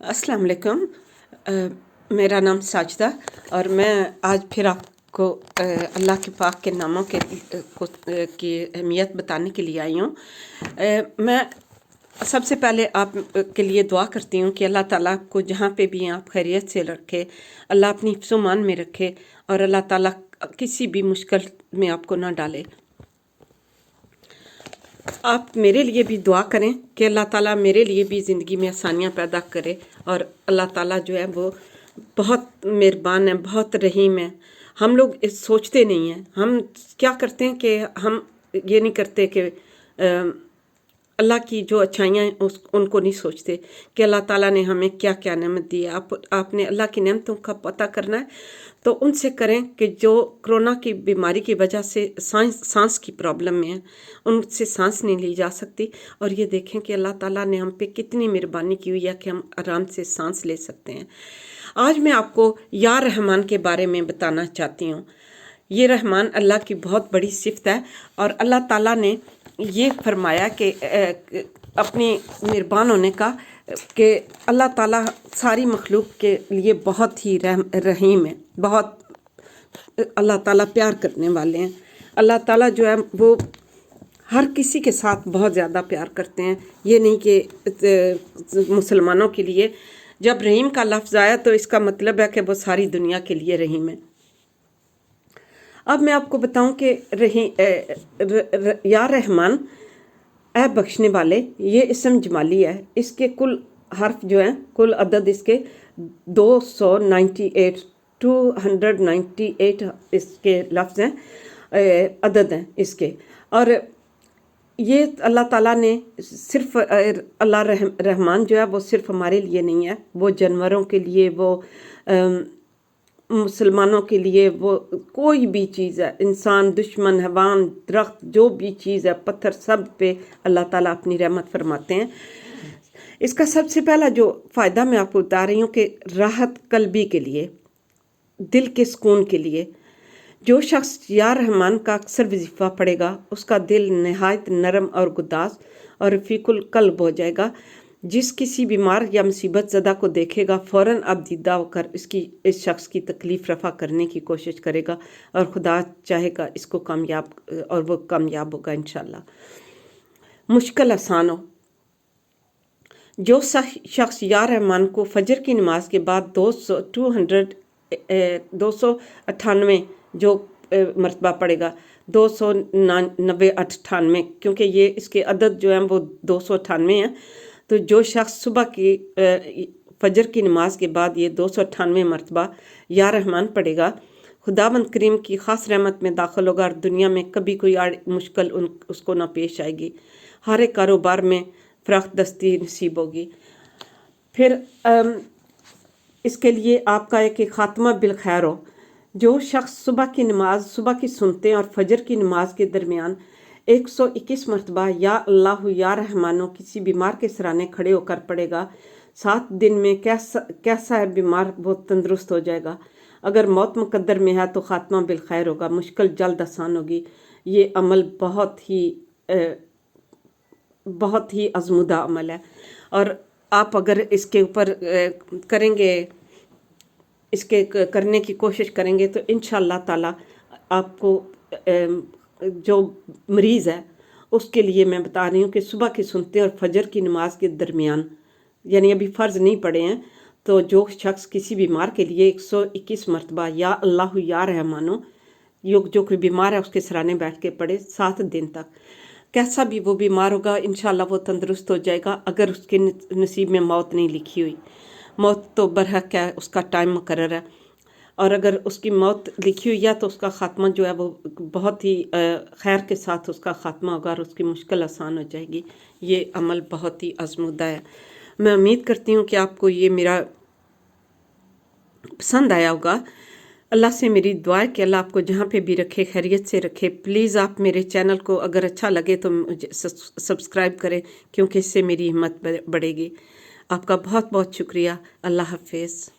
अस्सलाम वालेकुम। मेरा नाम साजिदा और मैं आज फिर आपको अल्लाह के पाक के नामों की अहमियत बताने के लिए आई हूँ। मैं सबसे पहले आप के लिए दुआ करती हूँ कि अल्लाह ताला आपको जहाँ पे भी आप खैरियत से रखे, अल्लाह अपनी हिफ्ज़-ओ-मान में रखे और अल्लाह ताला किसी भी मुश्किल में आपको ना डाले। आप मेरे लिए भी दुआ करें कि अल्लाह ताला मेरे लिए भी ज़िंदगी में आसानियाँ पैदा करे और अल्लाह ताला जो है वो बहुत मेहरबान है, बहुत रहीम है। हम लोग सोचते नहीं हैं, हम क्या करते हैं कि हम ये नहीं करते कि अल्लाह की जो अच्छाइयाँ हैं उनको नहीं सोचते कि अल्लाह ताला ने हमें क्या क्या नेमत दी है। आपने अल्लाह की नेमतों का पता करना है तो उनसे करें कि जो कोरोना की बीमारी की वजह से सांस की प्रॉब्लम में है, उनसे सांस नहीं ली जा सकती और ये देखें कि अल्लाह ताला ने हम पे कितनी मेहरबानी की हुई है कि हम आराम से सांस ले सकते हैं। आज मैं आपको या रहमान के बारे में बताना चाहती हूँ। ये रहमान अल्लाह की बहुत बड़ी सिफत है और अल्लाह ताला ने ये फरमाया कि अपनी मेहरबान होने का कि अल्लाह ताला सारी मखलूक के लिए बहुत ही रहीम है, बहुत अल्लाह ताला प्यार करने वाले हैं। अल्लाह ताला जो है वो हर किसी के साथ बहुत ज़्यादा प्यार करते हैं। ये नहीं कि मुसलमानों के लिए जब रहीम का लफ्ज़ आया तो इसका मतलब है कि वो सारी दुनिया के लिए रहीम है। अब मैं आपको बताऊं कि या रहमान ए बख्शने वाले, ये इसम जमाली है। इसके कुल हर्फ जो हैं, कुल अदद इसके 298 इसके लफ्ज़ हैं, अदद हैं इसके। और ये अल्लाह ताला ने सिर्फ अल्लाह रहमान जो है वो सिर्फ हमारे लिए नहीं है, वो जानवरों के लिए, वो मुसलमानों के लिए, वो कोई भी चीज़ है, इंसान, दुश्मन, हैवान, दरख्त, जो भी चीज़ है, पत्थर, सब पे अल्लाह ताला अपनी रहमत फरमाते हैं। इसका सबसे पहला जो फ़ायदा मैं आपको बता रही हूँ कि राहत कल्बी के लिए, दिल के सुकून के लिए। जो शख्स या रहमान का अक्सर वजीफ़ा पढ़ेगा उसका दिल नहायत नरम और गुदास और रफ़ीकुल कल्ब हो जाएगा। जिस किसी बीमार या मुसीबत ज़दा को देखेगा फ़ौरन अबदीदा होकर इस शख्स की तकलीफ़ रफ़ा करने की कोशिश करेगा और खुदा चाहेगा इसको कामयाब और वो कामयाब होगा इंशाल्लाह। मुश्किल आसान हो। जो शख्स या रहमान को फजर की नमाज के बाद 298 जो मरतबा पड़ेगा, 298 क्योंकि ये इसके अदद जो हैं वो 298 हैं। तो जो शख्स सुबह की फजर की नमाज के बाद ये 298 मरतबा या रहमान पढ़ेगा, खुदावंद करीम की ख़ास रहमत में दाखिल होगा और दुनिया में कभी कोई मुश्किल उसको ना पेश आएगी। हर एक कारोबार में फ़राख दस्ती नसीब होगी। फिर इसके लिए आपका है कि ख़ात्मा बिल खैर हो। जो शख्स सुबह की सुनते हैं और फजर की नमाज के दरमियान 121 मरतबा या अल्लाह या रहमानो किसी बीमार के सराहने खड़े होकर पड़ेगा, 7 दिन में कैसा है बीमार वो तंदुरुस्त हो जाएगा। अगर मौत मुकद्दर में है तो ख़ात्मा बिल खैर होगा, मुश्किल जल्द आसान होगी। ये अमल बहुत ही आज़मूदा अमल है और आप अगर इसके ऊपर करेंगे, इसके करने की कोशिश करेंगे तो इंशाअल्लाह ताला आपको जो मरीज़ है उसके लिए मैं बता रही हूँ कि सुबह की सुनते और फजर की नमाज के दरमियान, यानी अभी फ़र्ज़ नहीं पड़े हैं, तो जो शख्स किसी बीमार के लिए 121 मरतबा या अल्लाह या रहमानो जो कोई बीमार है उसके सराहने बैठ के पढ़े 7 दिन तक, कैसा भी वो बीमार होगा इंशाअल्लाह वो तंदुरुस्त हो जाएगा। अगर उसके नसीब में मौत नहीं लिखी हुई, मौत तो बरहक है, उसका टाइम मुकर्रर है, और अगर उसकी मौत लिखी हुई है तो उसका ख़ात्मा जो है वो बहुत ही खैर के साथ उसका ख़ात्मा होगा और उसकी मुश्किल आसान हो जाएगी। ये अमल बहुत ही आज़मूदा है। मैं उम्मीद करती हूँ कि आपको ये मेरा पसंद आया होगा। अल्लाह से मेरी दुआ है कि अल्लाह आपको जहाँ पे भी रखे खैरियत से रखे। प्लीज़ आप मेरे चैनल को अगर अच्छा लगे तो मुझे सब्सक्राइब करें क्योंकि इससे मेरी हिम्मत बढ़ेगी। आपका बहुत बहुत शुक्रिया। अल्लाह हाफ़िज़।